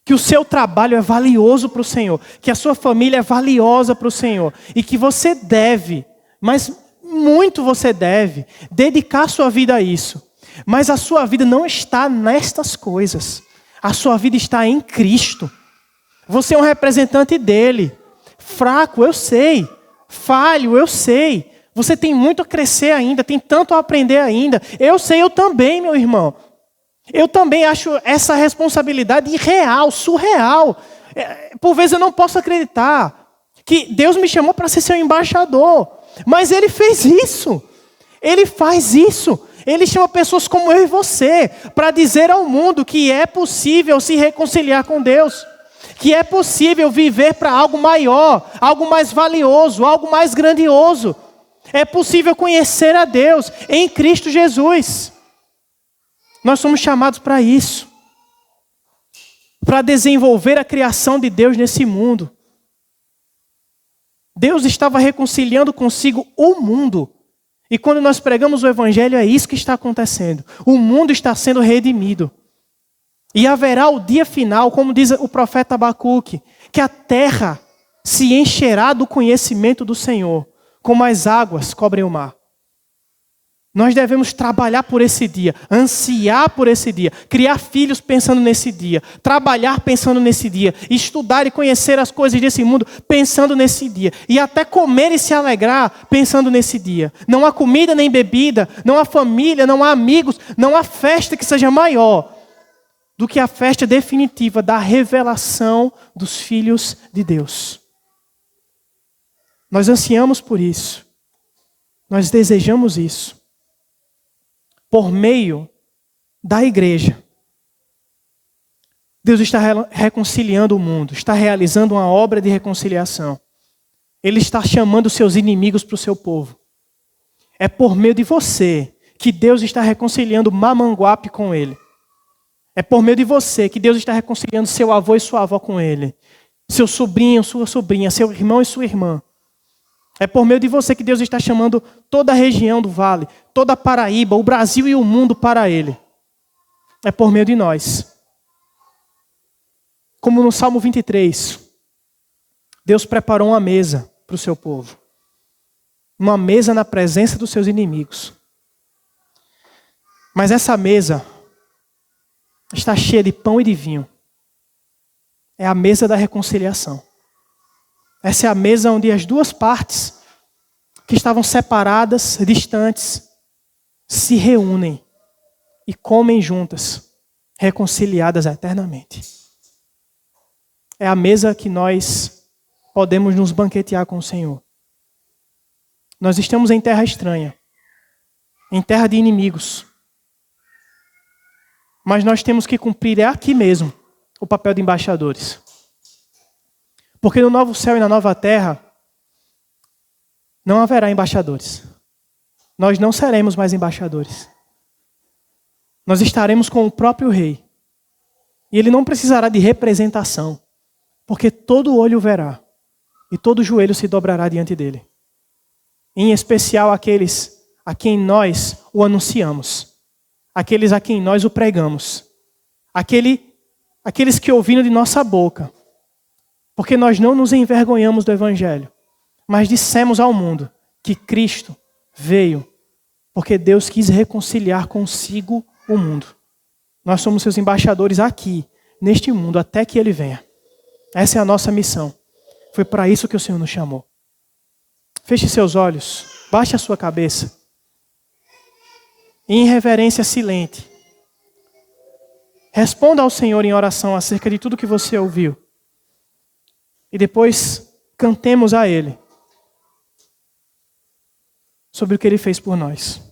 que o seu trabalho é valioso para o Senhor, que a sua família é valiosa para o Senhor e que você deve, mas muito você deve, dedicar sua vida a isso. Mas a sua vida não está nestas coisas. A sua vida está em Cristo. Você é um representante dele. Fraco, eu sei. Falho, eu sei. Você tem muito a crescer ainda, tem tanto a aprender ainda. Eu sei, eu também, meu irmão. Eu também acho essa responsabilidade irreal, surreal. Por vezes eu não posso acreditar que Deus me chamou para ser seu embaixador. Mas Ele fez isso. Ele faz isso. Ele chama pessoas como eu e você para dizer ao mundo que é possível se reconciliar com Deus. Que é possível viver para algo maior, algo mais valioso, algo mais grandioso. É possível conhecer a Deus em Cristo Jesus. Nós somos chamados para isso. Para desenvolver a criação de Deus nesse mundo. Deus estava reconciliando consigo o mundo. E quando nós pregamos o Evangelho, é isso que está acontecendo. O mundo está sendo redimido. E haverá o dia final, como diz o profeta Abacuque, que a terra se encherá do conhecimento do Senhor, como as águas cobrem o mar. Nós devemos trabalhar por esse dia, ansiar por esse dia, criar filhos pensando nesse dia, trabalhar pensando nesse dia, estudar e conhecer as coisas desse mundo pensando nesse dia, e até comer e se alegrar pensando nesse dia. Não há comida nem bebida, não há família, não há amigos, não há festa que seja maior do que a festa definitiva da revelação dos filhos de Deus. Nós ansiamos por isso. Nós desejamos isso. Por meio da igreja. Deus está reconciliando o mundo, está realizando uma obra de reconciliação. Ele está chamando seus inimigos para o seu povo. É por meio de você que Deus está reconciliando Mamanguape com ele. É por meio de você que Deus está reconciliando seu avô e sua avó com ele. Seu sobrinho, sua sobrinha, seu irmão e sua irmã. É por meio de você que Deus está chamando toda a região do vale, toda a Paraíba, o Brasil e o mundo para ele. É por meio de nós. Como no Salmo 23, Deus preparou uma mesa para o seu povo. Uma mesa na presença dos seus inimigos. Mas essa mesa está cheia de pão e de vinho. É a mesa da reconciliação. Essa é a mesa onde as duas partes que estavam separadas, distantes, se reúnem e comem juntas, reconciliadas eternamente. É a mesa que nós podemos nos banquetear com o Senhor. Nós estamos em terra estranha, em terra de inimigos. Mas nós temos que cumprir aqui mesmo o papel de embaixadores. Porque no novo céu e na nova terra não haverá embaixadores. Nós não seremos mais embaixadores. Nós estaremos com o próprio rei. E ele não precisará de representação. Porque todo olho o verá. E todo joelho se dobrará diante dele. Em especial aqueles a quem nós o anunciamos. Aqueles a quem nós o pregamos. Aqueles que ouviram de nossa boca. Porque nós não nos envergonhamos do Evangelho. Mas dissemos ao mundo que Cristo veio porque Deus quis reconciliar consigo o mundo. Nós somos seus embaixadores aqui, neste mundo, até que Ele venha. Essa é a nossa missão. Foi para isso que o Senhor nos chamou. Feche seus olhos, baixe a sua cabeça. Em reverência silente. Responda ao Senhor em oração acerca de tudo que você ouviu. E depois cantemos a Ele sobre o que Ele fez por nós.